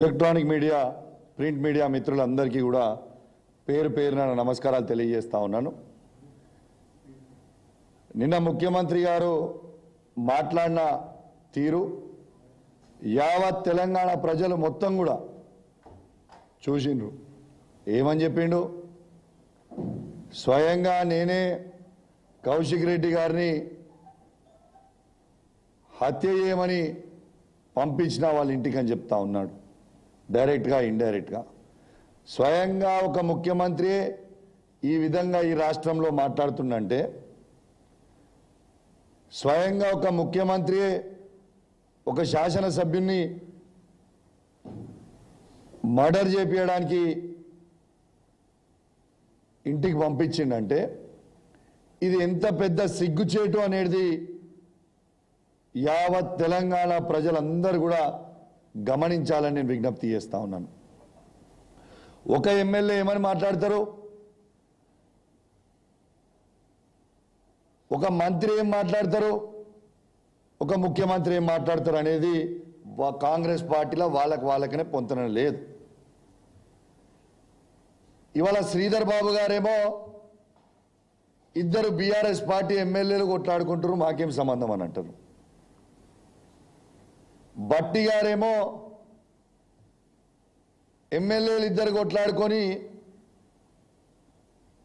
Electronic media print media మిత్రులందరికీ కూడా పేరు పేరున నమస్కారాలు తెలియజేస్తా ఉన్నాను. నిన్న ముఖ్యమంత్రి గారు మాట్లాడిన తీరు యావత్ తెలంగాణ ప్రజలు మొత్తం కూడా చూసిండ్రు. ఏమని చెప్పిండు? స్వయంగా నేనే కౌశిక్ రెడ్డి గారిని హత్య చేయమని పంపించిన వాళ్ళ ఇంటికి అని చెప్తా ఉన్నాడు. డైరెక్ట్గా ఇండైరెక్ట్గా స్వయంగా ఒక ముఖ్యమంత్రి ఈ విధంగా ఈ రాష్ట్రంలో మాట్లాడుతుందంటే, స్వయంగా ఒక ముఖ్యమంత్రి ఒక శాసనసభ్యుని మర్డర్ చేపించడానికి ఇంటికి పంపించిండంటే ఇది ఎంత పెద్ద సిగ్గుచేటు అనేది యావత్ తెలంగాణ ప్రజలందరూ కూడా గమనించాలని నేను విజ్ఞప్తి చేస్తా ఉన్నాను. ఒక ఎమ్మెల్యే ఏమని మాట్లాడతారు, ఒక మంత్రి ఏం మాట్లాడతారు, ఒక ముఖ్యమంత్రి ఏం మాట్లాడతారు అనేది కాంగ్రెస్ పార్టీలో వాళ్ళకనే పొంతన లేదు. ఇవాళ శ్రీధర్ బాబు గారేమో ఇద్దరు బీఆర్ఎస్ పార్టీ ఎమ్మెల్యేలు కొట్లాడుకుంటారు, మాకేం సంబంధం అని అంటారు. బట్టి గారేమో ఎమ్మెల్యేలు ఇద్దరు కొట్లాడుకొని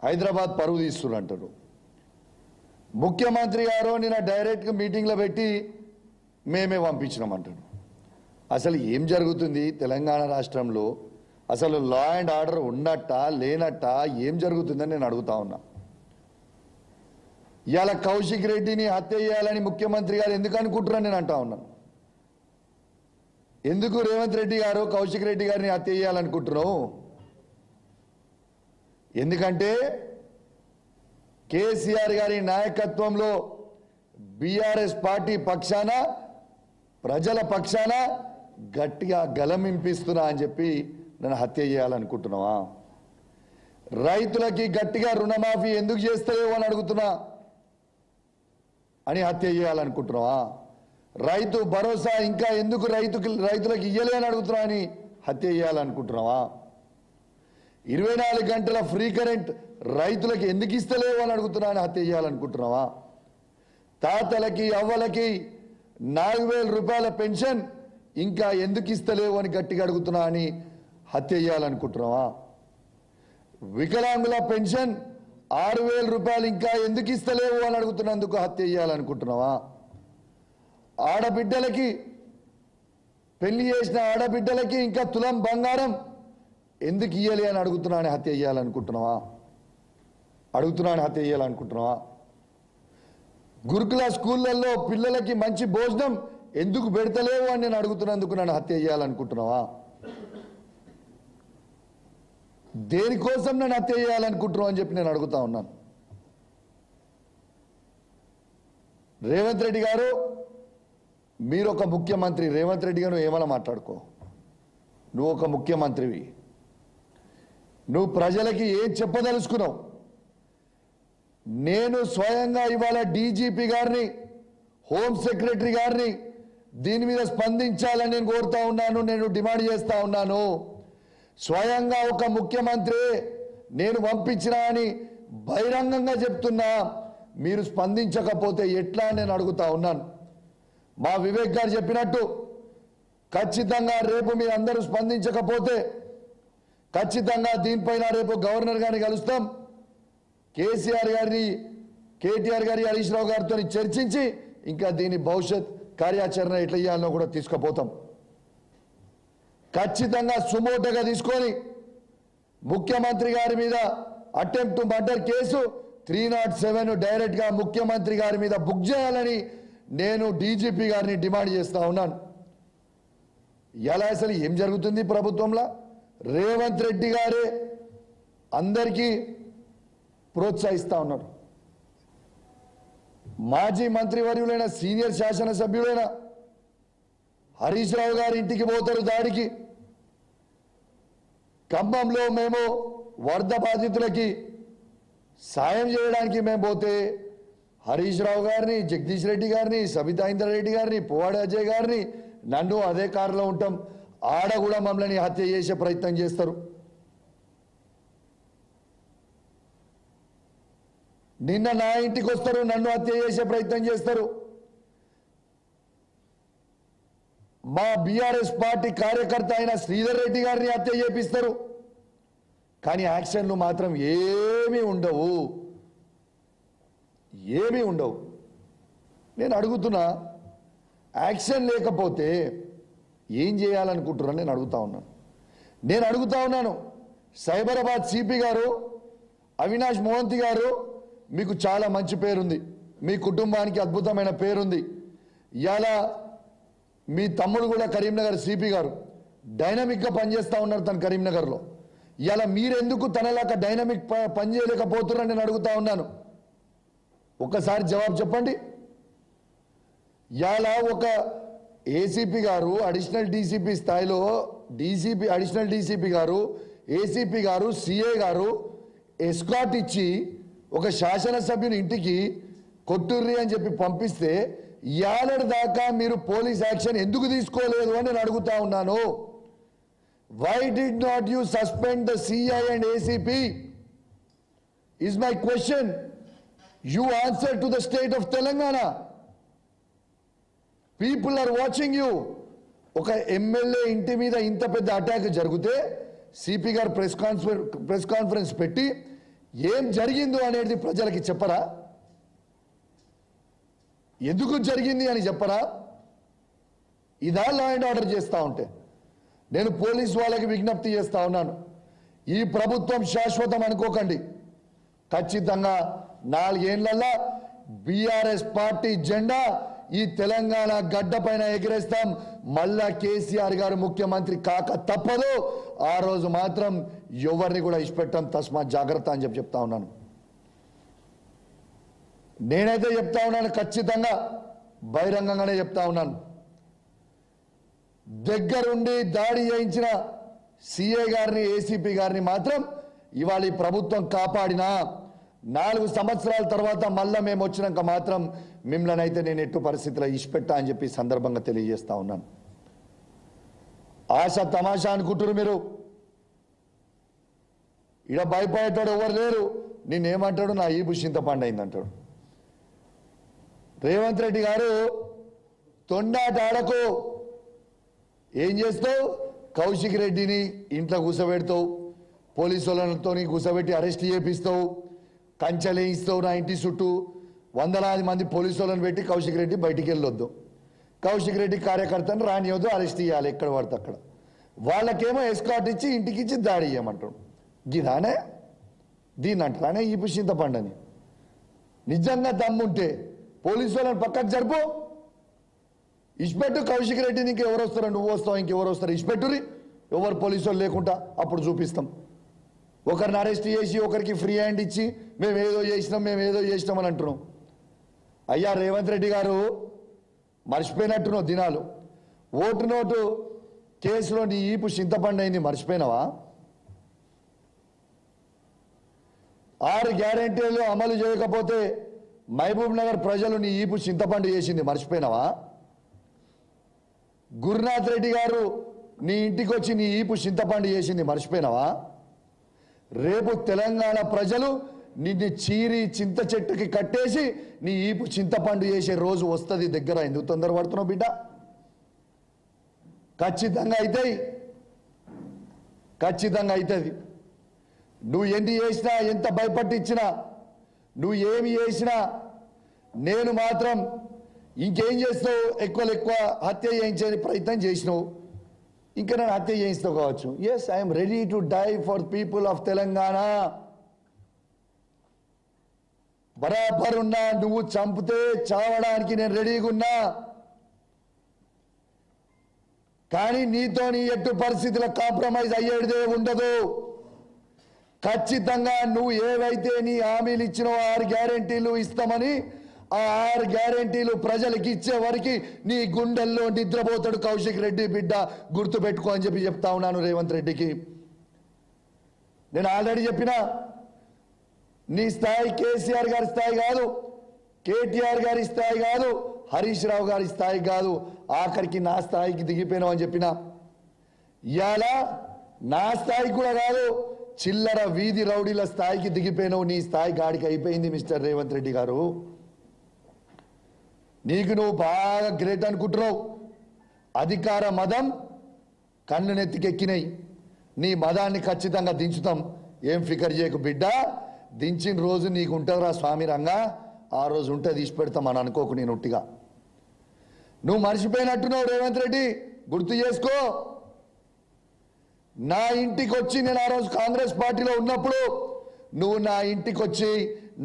హైదరాబాద్ పరువు తీస్తున్నారు అంటారు. ముఖ్యమంత్రి గారు నిన్న డైరెక్ట్గా మీటింగ్లో పెట్టి మేమే పంపించినామంటారు. అసలు ఏం జరుగుతుంది తెలంగాణ రాష్ట్రంలో? అసలు లా అండ్ ఆర్డర్ ఉన్నట్టా లేనట్టా ఏం జరుగుతుందని నేను అడుగుతా ఉన్నా. ఇవాళ కౌశిక్ రెడ్డిని హత్య చేయాలని ముఖ్యమంత్రి గారు ఎందుకు అనుకుంటున్నారని నేను అంటా ఉన్నాను. ఎందుకు రేవంత్ రెడ్డి గారు కౌశిక్ రెడ్డి గారిని హత్య చేయాలనుకుంటున్నావు? ఎందుకంటే కేసీఆర్ గారి నాయకత్వంలో బీఆర్ఎస్ పార్టీ పక్షాన ప్రజల పక్షాన గట్టిగా గలమింపిస్తున్నా అని చెప్పి నన్ను హత్య చేయాలనుకుంటున్నావా? రైతులకి గట్టిగా రుణమాఫీ ఎందుకు చేస్తలేవు అని అడుగుతున్నా అని హత్య చేయాలనుకుంటున్నావా? రైతు భరోసా ఇంకా ఎందుకు రైతులకు ఇయ్యలే అని అడుగుతున్నా అని హత్య చేయాలనుకుంటున్నావా? 24 గంటల ఫ్రీ కరెంట్ రైతులకు ఎందుకు ఇస్తలేవు అని అడుగుతున్నా అని హత్య చేయాలనుకుంటున్నావా? తాతలకి అవ్వలకి 4,000 రూపాయల పెన్షన్ ఇంకా ఎందుకు ఇస్తలేవు అని గట్టిగా అడుగుతున్నా అని హత్య చేయాలనుకుంటున్నావా? వికలాంగుల పెన్షన్ 6,000 రూపాయలు ఇంకా ఎందుకు ఇస్తలేవు అని అడుగుతున్నందుకు హత్య చేయాలనుకుంటున్నావా? ఆడబిడ్డలకి పెళ్లి చేసిన ఆడబిడ్డలకి ఇంకా తులం బంగారం ఎందుకు ఇయ్యలే అని అడుగుతున్నాను హత్య చేయాలనుకుంటున్నావా? హత్య చేయాలనుకుంటున్నావా? గురుకుల స్కూళ్ళల్లో పిల్లలకి మంచి భోజనం ఎందుకు పెడతలేవు అని నేను అడుగుతున్నందుకు నన్ను హత్య చేయాలనుకుంటున్నావా? దేనికోసం నన్ను హత్య చేయాలనుకుంటున్నావు అని చెప్పి నేను అడుగుతా ఉన్నాను. రేవంత్ రెడ్డి గారు, మీరు ఒక ముఖ్యమంత్రి. రేవంత్ రెడ్డి గారు ఏమైనా మాట్లాడుకో, నువ్వు ఒక ముఖ్యమంత్రివి. నువ్వు ప్రజలకి ఏం చెప్పదలుచుకున్నావు? నేను స్వయంగా ఇవాళ డీజీపీ గారిని, హోమ్ సెక్రటరీ గారిని దీని మీద స్పందించాలని నేను కోరుతా ఉన్నాను, నేను డిమాండ్ చేస్తా ఉన్నాను. స్వయంగా ఒక ముఖ్యమంత్రి నేను పంపించినా అని బహిరంగంగా చెప్తున్నా. మీరు స్పందించకపోతే ఎట్లా నేను అడుగుతా ఉన్నాను. మా వివేక్ గారు చెప్పినట్టు ఖచ్చితంగా రేపు మీరు అందరూ స్పందించకపోతే ఖచ్చితంగా దీనిపైన రేపు గవర్నర్ గారిని కలుస్తాం. కేసీఆర్ గారిని, కేటీఆర్ గారి, హరీష్ రావు గారితో చర్చించి ఇంకా దీని భవిష్యత్ కార్యాచరణ ఎట్లా చేయాలనో కూడా తీసుకుపోతాం. ఖచ్చితంగా సుమోటోగా తీసుకొని ముఖ్యమంత్రి గారి మీద అటెంప్ట్ టు మర్డర్ కేసు 307 డైరెక్ట్గా ముఖ్యమంత్రి గారి మీద బుక్ చేయాలని నేను డీజీపీ గారిని డిమాండ్ చేస్తా ఉన్నాను. ఎలా అసలు ఏం జరుగుతుంది ప్రభుత్వంలో? రేవంత్ రెడ్డి గారే అందరికీ ప్రోత్సహిస్తా ఉన్నారు. మాజీ మంత్రివర్యులైన సీనియర్ శాసనసభ్యులైన హరీష్ రావు గారి ఇంటికి పోతారు దాడికి. ఖమ్మంలో మేము వరద బాధితులకి సాయం చేయడానికి మేము పోతే హరీష్ రావు గారిని, జగదీష్ రెడ్డి గారిని, సబితా ఇంద్రారెడ్డి గారిని, పువ్వాడ అజయ్ గారిని, నన్ను అదే కారులో ఉంటాం ఆడ కూడా మమ్మల్ని హత్య చేసే ప్రయత్నం చేస్తారు. నిన్న నా ఇంటికి వస్తారు, నన్ను హత్య చేసే ప్రయత్నం చేస్తారు. మా బీఆర్ఎస్ పార్టీ కార్యకర్త అయిన శ్రీధర్ రెడ్డి గారిని హత్య చేపిస్తారు. కానీ యాక్షన్లు మాత్రం ఏమీ ఉండవు, ఏమీ ఉండవు. నేను అడుగుతున్నా, యాక్షన్ లేకపోతే ఏం చేయాలనుకుంటున్నారని నేను అడుగుతా ఉన్నాను. సైబరాబాద్ సిపి గారు అవినాష్ మోహంతి గారు, మీకు చాలా మంచి పేరుంది, మీ కుటుంబానికి అద్భుతమైన పేరుంది. ఇలా మీ తమ్ముడు కూడా కరీంనగర్ సిపి గారు డైనమిక్గా పనిచేస్తూ ఉన్నారు తన కరీంనగర్లో. ఇలా మీరెందుకు తనలాగా డైనమిక్ పనిచేయలేకపోతున్నారని నేను అడుగుతా ఉన్నాను. ఒక్కసారి జవాబు చెప్పండి. ఇలా ఒక ఏసీపీ గారు అడిషనల్ డీసీపీ స్థాయిలో అడిషనల్ డీసీపీ గారు, ఏసీపీ గారు, సిఏ గారు ఎస్కాట్ ఇచ్చి ఒక శాసనసభ్యుని ఇంటికి కొట్టుర్రి అని చెప్పి పంపిస్తే యాలడి దాకా మీరు పోలీస్ యాక్షన్ ఎందుకు తీసుకోలేదు అని నేను అడుగుతా ఉన్నాను. Why did not you suspend the CI and ACP is my question. You answer to the state of Telangana. People are watching you. ఒక ఎమ్మెల్యే ఇంటి మీద ఇంత పెద్ద అటాక్ జరిగితే సిపి గారు ప్రెస్ కాన్ఫరెన్స్ పెట్టి ఏం జరిగిందో అనేది ప్రజలకి చెప్పరా? ఎందుకు జరిగింది అని చెప్పరా? ఇదా లా అండ్ ఆర్డర్ చేస్తూ ఉంటే నేను పోలీస్ వాళ్ళకి విజ్ఞప్తి చేస్తా ఉన్నాను. ఈ ప్రభుత్వం శాశ్వతం అనుకోకండి. ఖచ్చితంగా 4 ఏళ్లలో బీఆర్ఎస్ పార్టీ జెండా ఈ తెలంగాణ గడ్డ పైన ఎగిరేస్తాం. మళ్ళా కేసీఆర్ గారు ముఖ్యమంత్రి కాక తప్పదు. ఆ రోజు మాత్రం ఎవరిని కూడా ఇష్టపెట్టాం. తస్మా జాగ్రత్త అని చెప్తా ఉన్నాను. నేనైతే చెప్తా ఉన్నాను, ఖచ్చితంగా బహిరంగంగానే చెప్తా ఉన్నాను. దగ్గరుండి దాడి చేయించిన సిఐ గారిని, ఏసీపీ గారిని మాత్రం ఇవాళ ఈ ప్రభుత్వం కాపాడినా 4 సంవత్సరాల తర్వాత మళ్ళా మేము వచ్చినాక మాత్రం మిమ్మల్ని అయితే నేను ఎట్టు పరిస్థితిలో ఇష్టపెట్టా అని చెప్పి సందర్భంగా తెలియజేస్తా ఉన్నాను. ఆశ తమాషా అనుకుంటున్నారు మీరు. ఇడ భయపడేటాడు ఎవరు లేరు. నేనేమంటాడు, నా ఈపు చింతపండు అయిందంటాడు. రేవంత్ రెడ్డి గారు తొండాట ఆడకు. ఏం చేస్తావు? కౌశిక్ రెడ్డిని ఇంట్లో కూర్చోబెడతావు, పోలీసు వాళ్ళతో కూర్చోబెట్టి అరెస్ట్ చేపిస్తావు, కంచెలేయిస్తావు. నా ఇంటి చుట్టూ వందలాది మంది పోలీసు వాళ్ళని పెట్టి కౌశిక్ రెడ్డి బయటికి వెళ్ళొద్దు, కౌశిక్ రెడ్డి కార్యకర్తను రానివద్దు, అరెస్ట్ చేయాలి ఎక్కడ పడితే అక్కడ. వాళ్ళకేమో ఎస్కాట్ ఇచ్చి ఇంటికి ఇచ్చి దాడి చేయమంటాడు. గిదానే దీన్ని అంటారానే ఈ చింతపండని. నిజంగా దమ్ముంటే పోలీసు వాళ్ళని పక్కకు జరుపు, ఇష్టపెట్టు. కౌశిక్ రెడ్డి నీకు ఎవరు వస్తారు? నువ్వు వస్తావు, ఇంకెవరు వస్తారు? ఇష్టపెట్టురి. ఎవరు పోలీసు వాళ్ళు లేకుండా అప్పుడు చూపిస్తాం. ఒకరిని అరెస్ట్ చేసి ఒకరికి ఫ్రీ హ్యాండ్ ఇచ్చి మేమేదో చేసినాం అని అంటున్నాం. అయ్యా రేవంత్ రెడ్డి గారు మర్చిపోయినట్టున్నావు దినాలు. ఓటు నోటు కేసులో నీ ఈపు చింతపండు అయింది, మర్చిపోయినావా? 6 గ్యారెంటీలు అమలు చేయకపోతే మహబూబ్ నగర్ ప్రజలు నీ ఈపు చింతపండు చేసింది, మర్చిపోయినావా? గురునాథ్ రెడ్డి గారు నీ ఇంటికి వచ్చి నీ ఈపు చింతపండు చేసింది, మర్చిపోయినావా? రేపు తెలంగాణ ప్రజలు నిన్ను చీరి చింత చెట్టుకి కట్టేసి నీ ఈపు చింతపండు చేసే రోజు వస్తుంది దగ్గర. ఎందుకు తొందరపడుతున్నావు బిడ్డ? ఖచ్చితంగా అవుతాయి, ఖచ్చితంగా అవుతుంది. నువ్వు ఎన్ని చేసినా, ఎంత భయపట్టించినా, నువ్వు ఏమి చేసినా నేను మాత్రం ఇంకేం చేస్తావు? ఎక్కువ హత్య చేయించే ప్రయత్నం చేసినావు, ఇంకా నేను హత్య చేయిస్తావు కావచ్చు. Yes, I'm ready to die for people of Telangana. బరాబర్ ఉన్నా. నువ్వు చంపితే చావడానికి నేను రెడీగా ఉన్నా. కానీ నీతో నీ ఎట్టు పరిస్థితుల కాంప్రమైజ్ అయ్యేదే ఉండదు. ఖచ్చితంగా నువ్వు ఏవైతే నీ హామీలు ఇచ్చినో 6 గ్యారెంటీలు ఇస్తామని, ఆ 6 గ్యారెంటీలు ప్రజలకు ఇచ్చే వరకు నీ గుండెల్లో నిద్రపోతాడు కౌశిక్ రెడ్డి బిడ్డ, గుర్తు పెట్టుకో అని చెప్పి చెప్తా ఉన్నాను రేవంత్ రెడ్డికి. నేను ఆల్రెడీ చెప్పినా, నీ స్థాయి కేసీఆర్ గారి స్థాయి కాదు, కేటీఆర్ గారి స్థాయి కాదు, హరీష్ రావు గారి స్థాయి కాదు, ఆఖరికి నా స్థాయికి దిగిపోయినావు అని చెప్పినా. ఇవాళ నా స్థాయికి కూడా కాదు, చిల్లర వీధి రౌడీల స్థాయికి దిగిపోయినావు. నీ స్థాయి గాడికి అయిపోయింది మిస్టర్ రేవంత్ రెడ్డి గారు. నీకు నువ్వు బాగా గ్రేట్ అనుకుంటున్నావు. అధికార మదం కన్ను నెత్తికెక్కినాయి. నీ మదాన్ని ఖచ్చితంగా దించుతాం, ఏం ఫికర్ చేయకు బిడ్డ. దించిన రోజు నీకు ఉంటుందిరా స్వామి రంగా, ఆ రోజు ఉంటే తీసి పెడతాం అని అనుకోకు. నేను ఉట్టిగా నువ్వు మర్చిపోయినట్టున్నావు రేవంత్ రెడ్డి, గుర్తు చేసుకో. నా ఇంటికి వచ్చి నేను ఆ రోజు కాంగ్రెస్ పార్టీలో ఉన్నప్పుడు నువ్వు నా ఇంటికి వచ్చి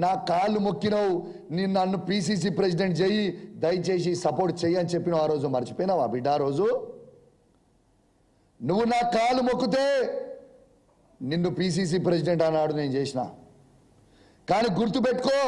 నా కాళ్ళు మొక్కినావు. నేను నన్ను పిసిసి ప్రెసిడెంట్ చెయ్యి, దయచేసి సపోర్ట్ చెయ్యి అని చెప్పినావు. ఆ రోజు మర్చిపోయినావా బిడ్డ? ఆ రోజు నువ్వు నా కాళ్ళు మొక్కితే నిన్ను పిసిసి ప్రెసిడెంట్ అన్నాడు, నేను చేసిన. కానీ గుర్తుపెట్టుకో,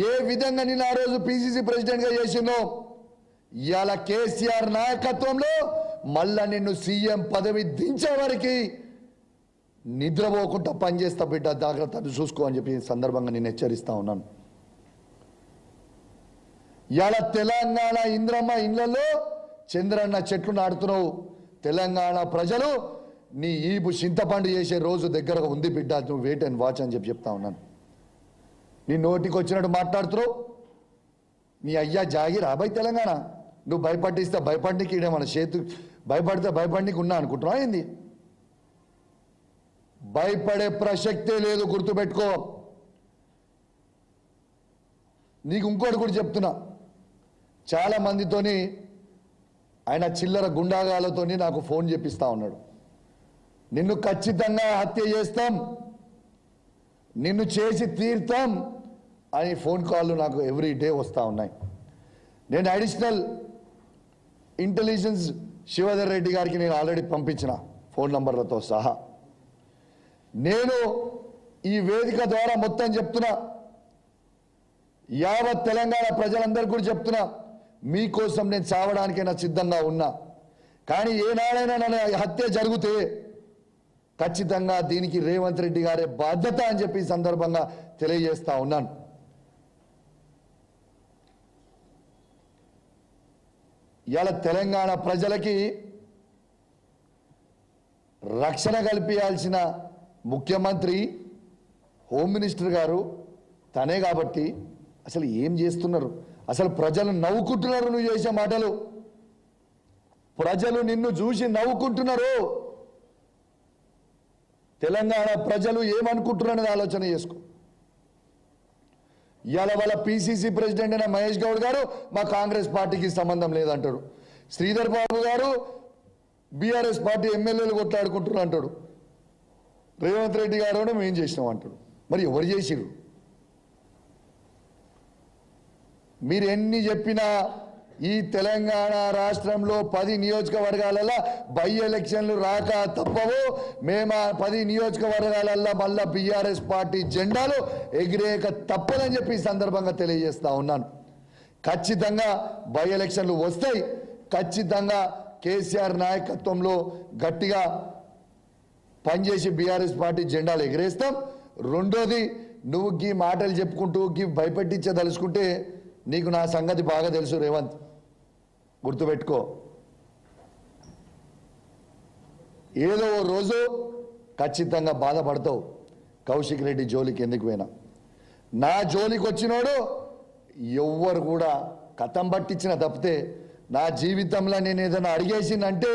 ఏ విధంగా నిన్ను ఆ రోజు పిసిసి ప్రెసిడెంట్గా చేసినో, ఇవాళ కేసీఆర్ నాయకత్వంలో మళ్ళా నిన్ను సీఎం పదవి దించే వరకు నిద్రపోకుండా పనిచేస్తా బిడ్డ, జాగ్రత్తలు చూసుకో అని చెప్పి సందర్భంగా నేను హెచ్చరిస్తా ఉన్నాను. ఇవాళ తెలంగాణ ఇంద్రమ్మ ఇళ్లలో చంద్రన్న చెట్లు నాడుతున్నావు. తెలంగాణ ప్రజలు నీ ఈపు చింతపండు చేసే రోజు దగ్గరగా ఉంది బిడ్డ, నువ్వు వెయిట్ అండ్ వాచ్ అని చెప్పి చెప్తా ఉన్నాను. నీ నోటికి వచ్చినట్టు మాట్లాడుతున్నావు. నీ అయ్యా జాగిరా రాబాయి తెలంగాణ. నువ్వు భయపట్టిస్తే భయపడికి మన చేతు, భయపడితే భయపడికి ఉన్నా అనుకుంటున్నావు ఏంది? భయపడే ప్రసక్తే లేదు, గుర్తుపెట్టుకో. నీకు ఇంకోటి కూడా చెప్తున్నా, చాలా మందితోని ఆయన చిల్లర గుండాగాలతోని నాకు ఫోన్ చేపిస్తా ఉన్నాడు. నిన్ను ఖచ్చితంగా హత్య చేస్తాం, నిన్ను చేసి తీర్తాం అని ఫోన్ కాళ్ళు నాకు ఎవ్రీ డే వస్తూ ఉన్నాయి. నేను అడిషనల్ ఇంటెలిజెన్స్ శివధర్ రెడ్డి గారికి నేను ఆల్రెడీ పంపించిన ఫోన్ నంబర్లతో సహా. నేను ఈ వేదిక ద్వారా మొత్తం చెప్తున్నా, యావత్ తెలంగాణ ప్రజలందరికీ కూడా చెప్తున్నా, మీకోసం నేను చావడానికైనా సిద్ధంగా ఉన్నా. కానీ ఏనాడైనా నన్ను హత్య జరిగితే ఖచ్చితంగా దీనికి రేవంత్ రెడ్డి గారే బాధ్యత అని చెప్పి ఈ సందర్భంగా తెలియజేస్తా ఉన్నాను. ఇవాళ తెలంగాణ ప్రజలకి రక్షణ కల్పించాల్సిన ముఖ్యమంత్రి, హోమ్ మినిస్టర్ గారు తనే కాబట్టి అసలు ఏం చేస్తున్నారు? అసలు ప్రజలు నవ్వుకుంటున్నారు నువ్వు చేసే మాటలు. ప్రజలు నిన్ను చూసి నవ్వుకుంటున్నారు. తెలంగాణ ప్రజలు ఏమనుకుంటున్నారనేది ఆలోచన చేసుకో. ఇవాళ వాళ్ళ పిసిసి ప్రెసిడెంట్ అయిన మహేష్ గౌడ్ గారు మా కాంగ్రెస్ పార్టీకి సంబంధం లేదంటాడు. శ్రీధర్ బాబు గారు బీఆర్ఎస్ పార్టీ ఎమ్మెల్యేలు కొట్లాడుకుంటున్నారు అంటాడు. రేవంత్ రెడ్డి గారు మేము చేసినాం అంటాడు. మరి ఎవరు చేసిరు? మీరు ఎన్ని చెప్పినా ఈ తెలంగాణ రాష్ట్రంలో 10 నియోజకవర్గాలలో బై ఎలక్షన్లు రాక తప్పవు. మేము 10 నియోజకవర్గాలలో మళ్ళా బీఆర్ఎస్ పార్టీ జెండాలు ఎగిరేక తప్పదని చెప్పి ఈ సందర్భంగా తెలియజేస్తా ఉన్నాను. ఖచ్చితంగా బై ఎలక్షన్లు వస్తాయి. ఖచ్చితంగా కేసీఆర్ నాయకత్వంలో గట్టిగా పనిచేసి బీఆర్ఎస్ పార్టీ జెండాలు ఎగిరేస్తాం. రెండోది, నువ్వు గీ మాటలు చెప్పుకుంటూ గీ భయపెట్టించదలుచుకుంటే నీకు నా సంగతి బాగా తెలుసు రేవంత్, గుర్తుపెట్టుకో. ఏదో ఓ రోజు ఖచ్చితంగా బాధపడతావు. కౌశిక్ రెడ్డి జోలికి ఎందుకు పోయినా, నా జోలికి వచ్చినోడు ఎవ్వరు కూడా కథం పట్టించిన తప్పితే నా జీవితంలో నేను ఏదైనా అడిగేసిందంటే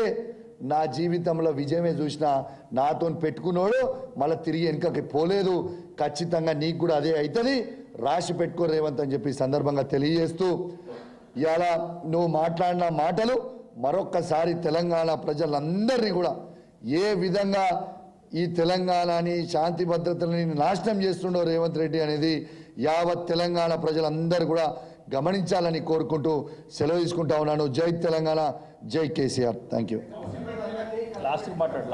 నా జీవితంలో విజయమే చూసినా నాతో పెట్టుకున్నాడు మళ్ళీ తిరిగి వెనుకకి పోలేదు. ఖచ్చితంగా నీకు కూడా అదే అవుతుంది, రాసి పెట్టుకో రేవంత్ అని చెప్పి సందర్భంగా తెలియజేస్తూ, ఇవాళ నువ్వు మాట్లాడిన మాటలు మరొక్కసారి తెలంగాణ ప్రజలందరినీ కూడా ఏ విధంగా ఈ తెలంగాణని శాంతి భద్రతలని నాశనం చేస్తుండో రేవంత్ రెడ్డి అనేది యావత్ తెలంగాణ ప్రజలందరూ కూడా గమనించాలని కోరుకుంటూ సెలవు తీసుకుంటా ఉన్నాను. జై తెలంగాణ, జై కేసీఆర్. Thank you. లాస్ట్ మాట్లాడు